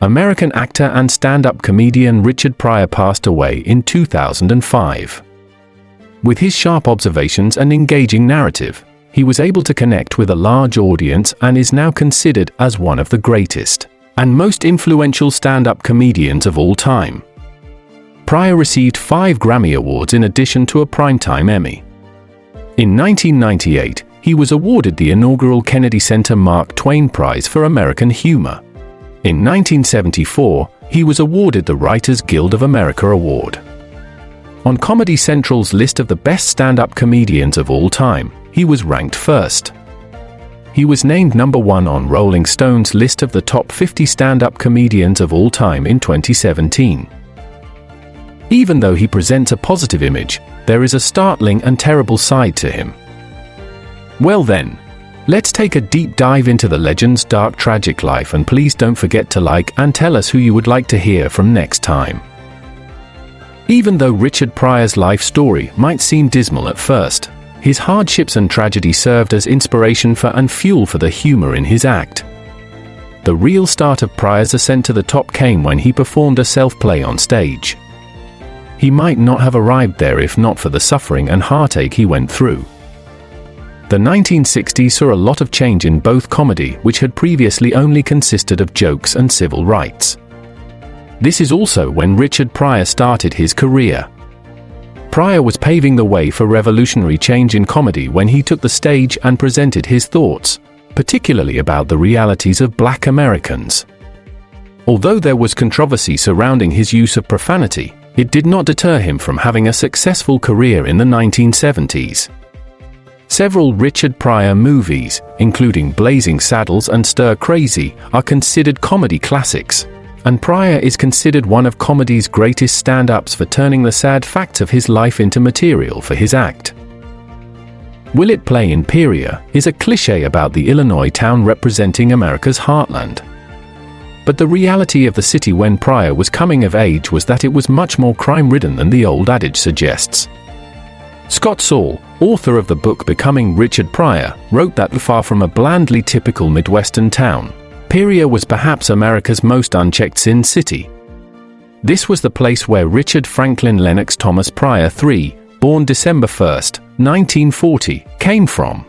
American actor and stand-up comedian Richard Pryor passed away in 2005. With his sharp observations and engaging narrative, he was able to connect with a large audience and is now considered as one of the greatest and most influential stand-up comedians of all time. Pryor received 5 Grammy Awards in addition to a Primetime Emmy. In 1998, he was awarded the inaugural Kennedy Center Mark Twain Prize for American Humor. In 1974, he was awarded the Writers Guild of America Award. On Comedy Central's list of the best stand-up comedians of all time, he was ranked first. He was named number 1 on Rolling Stone's list of the top 50 stand-up comedians of all time in 2017. Even though he presents a positive image, there is a startling and terrible side to him. Well then, let's take a deep dive into the legend's dark, tragic life, and please don't forget to like and tell us who you would like to hear from next time. Even though Richard Pryor's life story might seem dismal at first, his hardships and tragedy served as inspiration for and fuel for the humor in his act. The real start of Pryor's ascent to the top came when he performed a self-play on stage. He might not have arrived there if not for the suffering and heartache he went through. The 1960s saw a lot of change in both comedy, which had previously only consisted of jokes and civil rights. This is also when Richard Pryor started his career. Pryor was paving the way for revolutionary change in comedy when he took the stage and presented his thoughts, particularly about the realities of Black Americans. Although there was controversy surrounding his use of profanity, it did not deter him from having a successful career in the 1970s. Several Richard Pryor movies, including Blazing Saddles and Stir Crazy, are considered comedy classics, and Pryor is considered one of comedy's greatest stand-ups for turning the sad facts of his life into material for his act. Will It Play in Peoria is a cliché about the Illinois town representing America's heartland. But the reality of the city when Pryor was coming of age was that it was much more crime-ridden than the old adage suggests. Scott Saul, author of the book Becoming Richard Pryor, wrote that far from a blandly typical Midwestern town, Peoria was perhaps America's most unchecked sin city. This was the place where Richard Franklin Lennox Thomas Pryor III, born December 1, 1940, came from.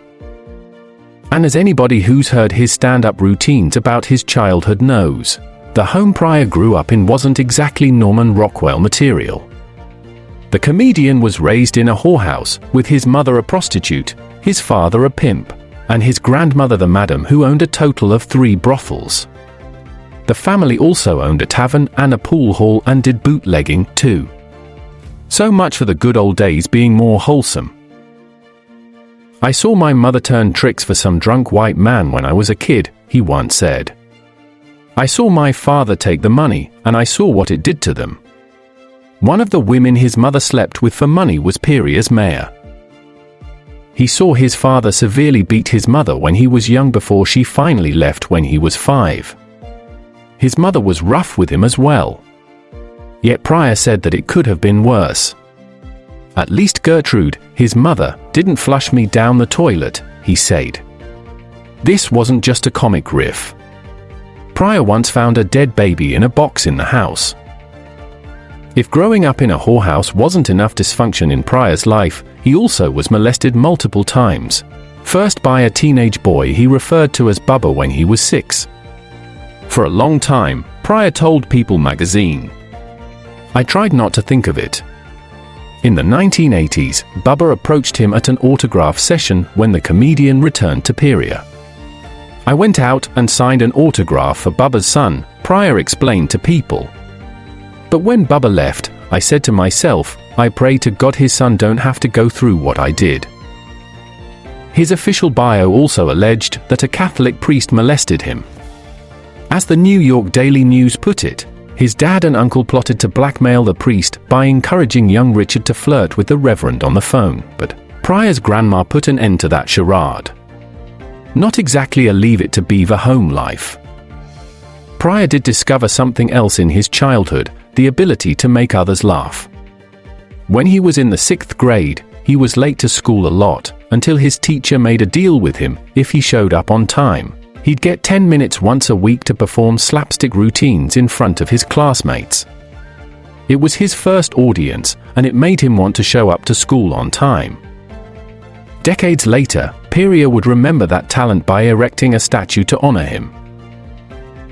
And as anybody who's heard his stand-up routines about his childhood knows, the home Pryor grew up in wasn't exactly Norman Rockwell material. The comedian was raised in a whorehouse, with his mother a prostitute, his father a pimp, and his grandmother the madam who owned a total of 3 brothels. The family also owned a tavern and a pool hall and did bootlegging, too. So much for the good old days being more wholesome. I saw my mother turn tricks for some drunk white man when I was a kid, he once said. I saw my father take the money, and I saw what it did to them. One of the women his mother slept with for money was Peoria's mayor. He saw his father severely beat his mother when he was young before she finally left when he was 5. His mother was rough with him as well. Yet Pryor said that it could have been worse. At least Gertrude, his mother, didn't flush me down the toilet, he said. This wasn't just a comic riff. Pryor once found a dead baby in a box in the house. If growing up in a whorehouse wasn't enough dysfunction in Pryor's life, he also was molested multiple times. First by a teenage boy he referred to as Bubba when he was 6. For a long time, Pryor told People magazine, "I tried not to think of it." In the 1980s, Bubba approached him at an autograph session when the comedian returned to Peoria. "I went out and signed an autograph for Bubba's son," Pryor explained to People. "But when Bubba left, I said to myself, I pray to God his son don't have to go through what I did." His official bio also alleged that a Catholic priest molested him. As the New York Daily News put it, his dad and uncle plotted to blackmail the priest by encouraging young Richard to flirt with the reverend on the phone, but Pryor's grandma put an end to that charade. Not exactly a Leave It to Beaver home life. Pryor did discover something else in his childhood, the ability to make others laugh. When he was in the 6th grade, he was late to school a lot, until his teacher made a deal with him: if he showed up on time, He'd get 10 minutes once a week to perform slapstick routines in front of his classmates. It was his first audience, and it made him want to show up to school on time. Decades later, Pryor would remember that talent by erecting a statue to honor him.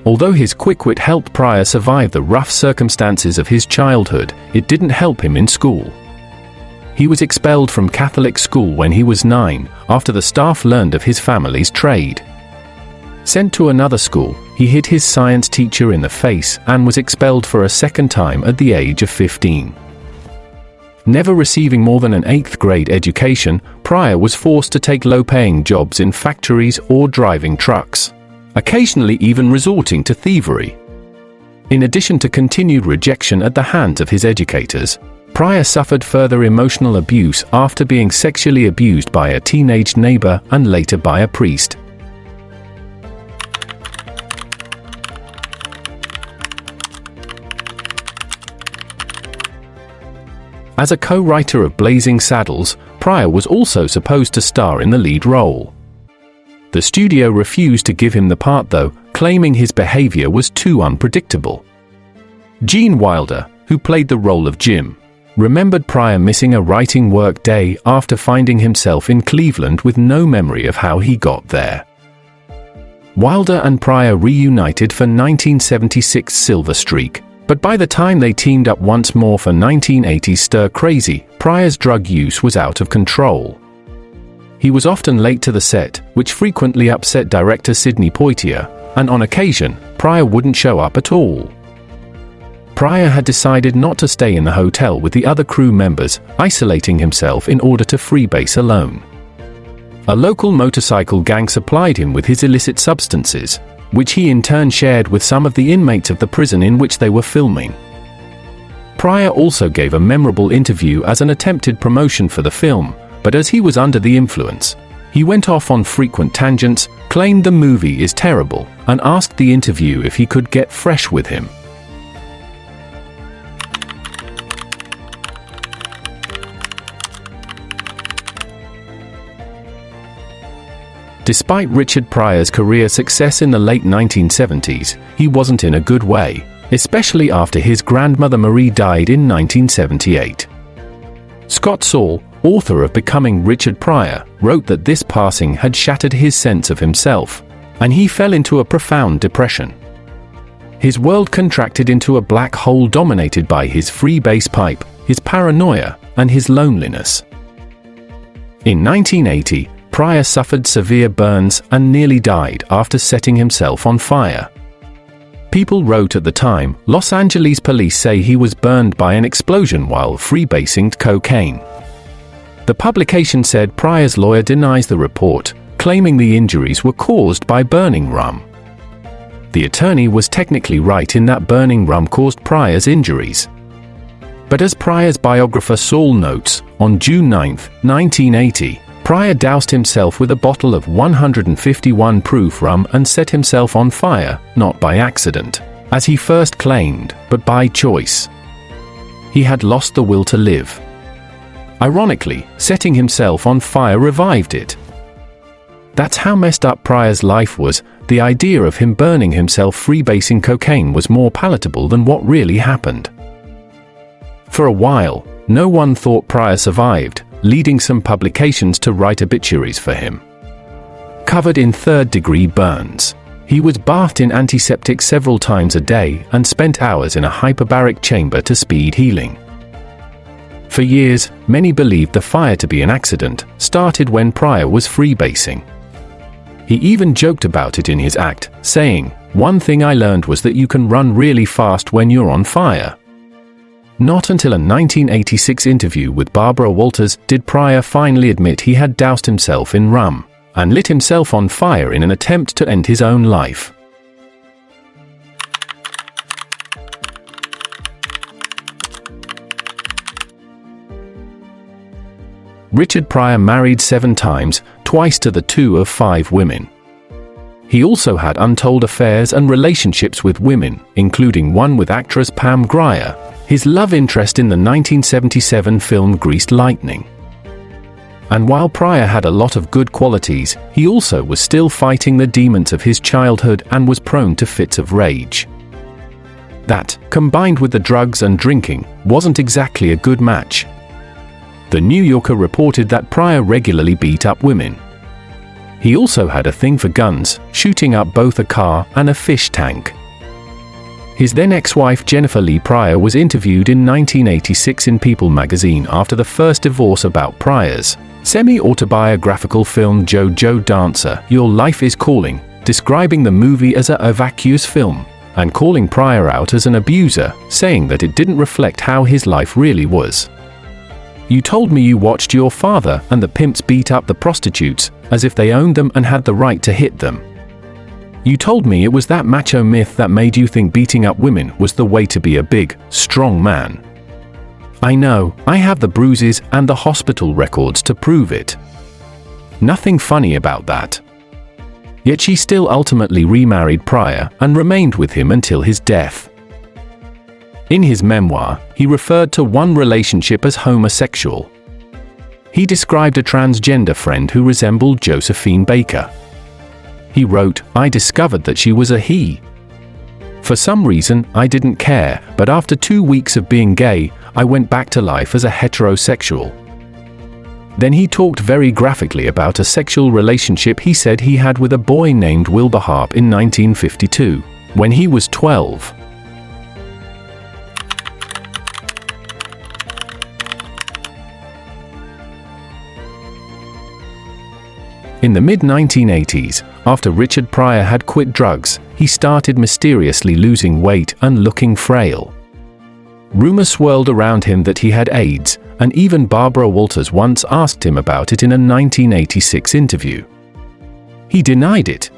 Although his quick wit helped Pryor survive the rough circumstances of his childhood, it didn't help him in school. He was expelled from Catholic school when he was 9, after the staff learned of his family's trade. Sent to another school, he hit his science teacher in the face and was expelled for a second time at the age of 15. Never receiving more than an 8th grade education, Pryor was forced to take low-paying jobs in factories or driving trucks, occasionally even resorting to thievery. In addition to continued rejection at the hands of his educators, Pryor suffered further emotional abuse after being sexually abused by a teenage neighbor and later by a priest. As a co-writer of Blazing Saddles, Pryor was also supposed to star in the lead role. The studio refused to give him the part though, claiming his behavior was too unpredictable. Gene Wilder, who played the role of Jim, remembered Pryor missing a writing work day after finding himself in Cleveland with no memory of how he got there. Wilder and Pryor reunited for 1976's Silver Streak, but by the time they teamed up once more for 1980's Stir Crazy, Pryor's drug use was out of control. He was often late to the set, which frequently upset director Sidney Poitier, and on occasion, Pryor wouldn't show up at all. Pryor had decided not to stay in the hotel with the other crew members, isolating himself in order to freebase alone. A local motorcycle gang supplied him with his illicit substances, which he in turn shared with some of the inmates of the prison in which they were filming. Pryor also gave a memorable interview as an attempted promotion for the film, but as he was under the influence, he went off on frequent tangents, claimed the movie is terrible, and asked the interview if he could get fresh with him. Despite Richard Pryor's career success in the late 1970s, he wasn't in a good way, especially after his grandmother Marie died in 1978. Scott Saul, author of Becoming Richard Pryor, wrote that this passing had shattered his sense of himself, and he fell into a profound depression. His world contracted into a black hole dominated by his free bass pipe, his paranoia, and his loneliness. In 1980, Pryor suffered severe burns and nearly died after setting himself on fire. People wrote at the time, Los Angeles police say he was burned by an explosion while freebasing cocaine. The publication said Pryor's lawyer denies the report, claiming the injuries were caused by burning rum. The attorney was technically right in that burning rum caused Pryor's injuries. But as Pryor's biographer Saul notes, on June 9, 1980, Pryor doused himself with a bottle of 151 proof rum and set himself on fire, not by accident, as he first claimed, but by choice. He had lost the will to live. Ironically, setting himself on fire revived it. That's how messed up Pryor's life was. The idea of him burning himself freebasing cocaine was more palatable than what really happened. For a while, no one thought Pryor survived, leading some publications to write obituaries for him. Covered in third-degree burns, he was bathed in antiseptic several times a day and spent hours in a hyperbaric chamber to speed healing. For years, many believed the fire to be an accident, started when Pryor was freebasing. He even joked about it in his act, saying, "One thing I learned was that you can run really fast when you're on fire." Not until a 1986 interview with Barbara Walters did Pryor finally admit he had doused himself in rum and lit himself on fire in an attempt to end his own life. Richard Pryor married 7 times, twice to the 2 of 5 women. He also had untold affairs and relationships with women, including one with actress Pam Grier, his love interest in the 1977 film Greased Lightning. And while Pryor had a lot of good qualities, he also was still fighting the demons of his childhood and was prone to fits of rage. That, combined with the drugs and drinking, wasn't exactly a good match. The New Yorker reported that Pryor regularly beat up women. He also had a thing for guns, shooting up both a car and a fish tank. His then ex-wife Jennifer Lee Pryor was interviewed in 1986 in People magazine after the first divorce about Pryor's semi-autobiographical film JoJo Dancer, Your Life is Calling, describing the movie as a vacuous film, and calling Pryor out as an abuser, saying that it didn't reflect how his life really was. You told me you watched your father and the pimps beat up the prostitutes, as if they owned them and had the right to hit them. You told me it was that macho myth that made you think beating up women was the way to be a big, strong man. I know, I have the bruises and the hospital records to prove it. Nothing funny about that. Yet she still ultimately remarried Pryor and remained with him until his death. In his memoir, he referred to one relationship as homosexual. He described a transgender friend who resembled Josephine Baker. He wrote, "I discovered that she was a he. For some reason, I didn't care, but after 2 weeks of being gay, I went back to life as a heterosexual." Then he talked very graphically about a sexual relationship he said he had with a boy named Wilbur Harp in 1952, when he was 12. In the mid-1980s, after Richard Pryor had quit drugs, he started mysteriously losing weight and looking frail. Rumors swirled around him that he had AIDS, and even Barbara Walters once asked him about it in a 1986 interview. He denied it.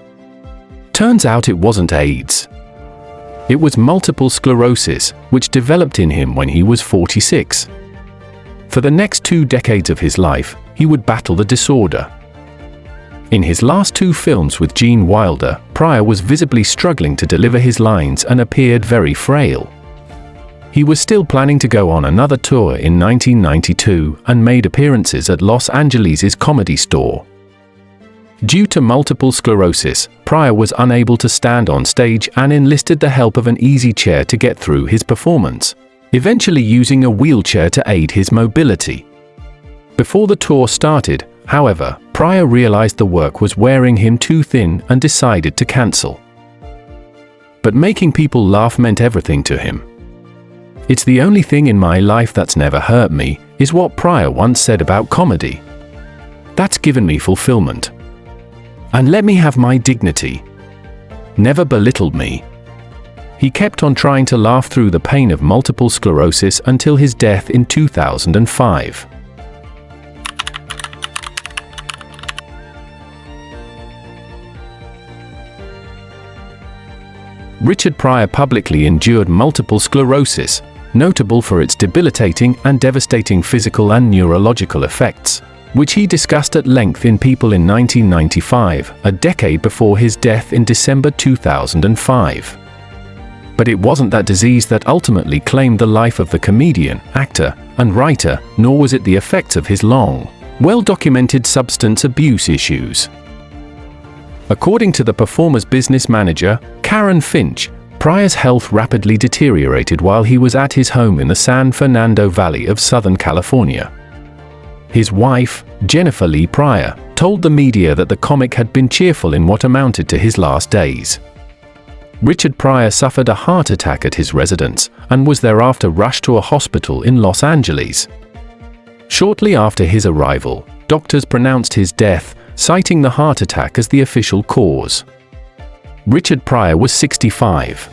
Turns out it wasn't AIDS. It was multiple sclerosis, which developed in him when he was 46. For the next 2 decades of his life, he would battle the disorder. In his last 2 films with Gene Wilder, Pryor was visibly struggling to deliver his lines and appeared very frail. He was still planning to go on another tour in 1992 and made appearances at Los Angeles' Comedy Store. Due to multiple sclerosis, Pryor was unable to stand on stage and enlisted the help of an easy chair to get through his performance, eventually using a wheelchair to aid his mobility. Before the tour started, however, Pryor realized the work was wearing him too thin and decided to cancel. But making people laugh meant everything to him. "It's the only thing in my life that's never hurt me," is what Pryor once said about comedy. "That's given me fulfillment. And let me have my dignity. Never belittled me." He kept on trying to laugh through the pain of multiple sclerosis until his death in 2005. Richard Pryor publicly endured multiple sclerosis, notable for its debilitating and devastating physical and neurological effects, which he discussed at length in People in 1995, a decade before his death in December 2005. But it wasn't that disease that ultimately claimed the life of the comedian, actor, and writer, nor was it the effects of his long, well-documented substance abuse issues. According to the performer's business manager, Karen Finch, Pryor's health rapidly deteriorated while he was at his home in the San Fernando Valley of Southern California. His wife, Jennifer Lee Pryor, told the media that the comic had been cheerful in what amounted to his last days. Richard Pryor suffered a heart attack at his residence and was thereafter rushed to a hospital in Los Angeles. Shortly after his arrival, doctors pronounced his death, citing the heart attack as the official cause. Richard Pryor was 65.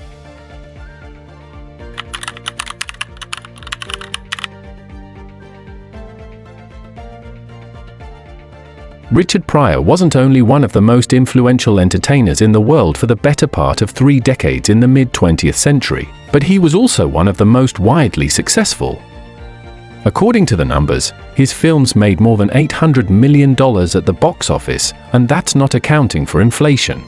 Richard Pryor wasn't only one of the most influential entertainers in the world for the better part of 3 decades in the mid-20th century, but he was also one of the most widely successful. According to the numbers, his films made more than $800 million at the box office, and that's not accounting for inflation.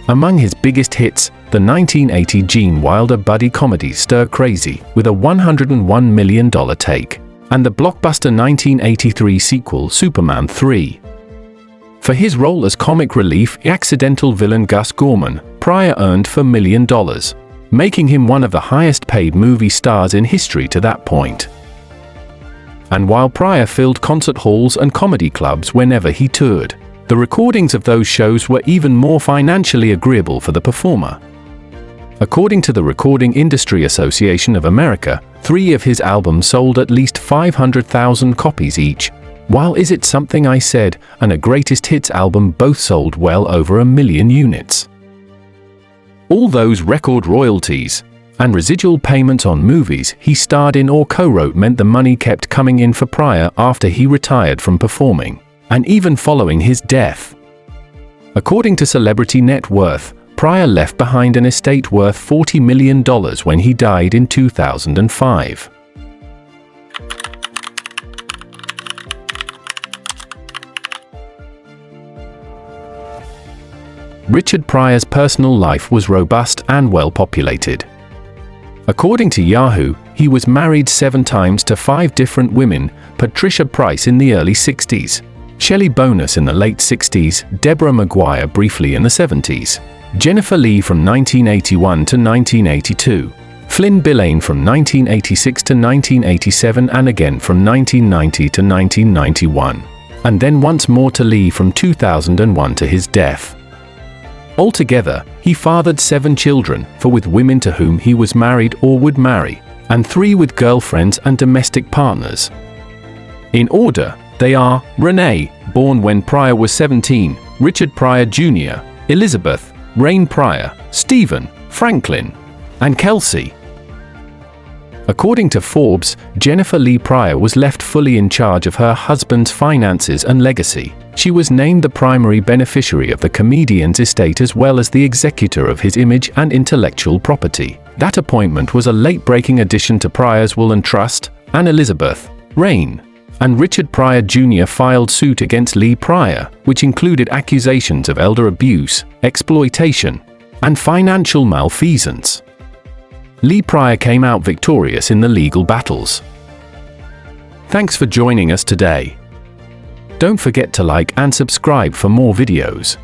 Among his biggest hits, the 1980 Gene Wilder buddy comedy Stir Crazy, with a $101 million take, and the blockbuster 1983 sequel Superman 3. For his role as comic relief accidental villain Gus Gorman, Pryor earned $4 million, making him one of the highest-paid movie stars in history to that point. And while Pryor filled concert halls and comedy clubs whenever he toured, the recordings of those shows were even more financially agreeable for the performer. According to the Recording Industry Association of America, 3 of his albums sold at least 500,000 copies each, while Is It Something I Said and a Greatest Hits album both sold well over 1 million units. All those record royalties and residual payments on movies he starred in or co-wrote meant the money kept coming in for Pryor after he retired from performing, and even following his death. According to Celebrity Net Worth, Pryor left behind an estate worth $40 million when he died in 2005. Richard Pryor's personal life was robust and well populated. According to Yahoo, he was married 7 times to 5 different women: Patricia Price in the early 60s, Shelley Bonus in the late 60s, Deborah Maguire briefly in the 70s, Jennifer Lee from 1981 to 1982, Flynn Billane from 1986 to 1987 and again from 1990 to 1991, and then once more to Lee from 2001 to his death. Altogether, he fathered 7 children, 4 with women to whom he was married or would marry, and 3 with girlfriends and domestic partners. In order, they are Renee, born when Pryor was 17, Richard Pryor Jr., Elizabeth, Rain Pryor, Stephen, Franklin, and Kelsey. According to Forbes, Jennifer Lee Pryor was left fully in charge of her husband's finances and legacy. She was named the primary beneficiary of the comedian's estate as well as the executor of his image and intellectual property. That appointment was a late-breaking addition to Pryor's will and trust, and Elizabeth, Rain, and Richard Pryor Jr. filed suit against Lee Pryor, which included accusations of elder abuse, exploitation, and financial malfeasance. Lee Pryor came out victorious in the legal battles. Thanks for joining us today. Don't forget to like and subscribe for more videos.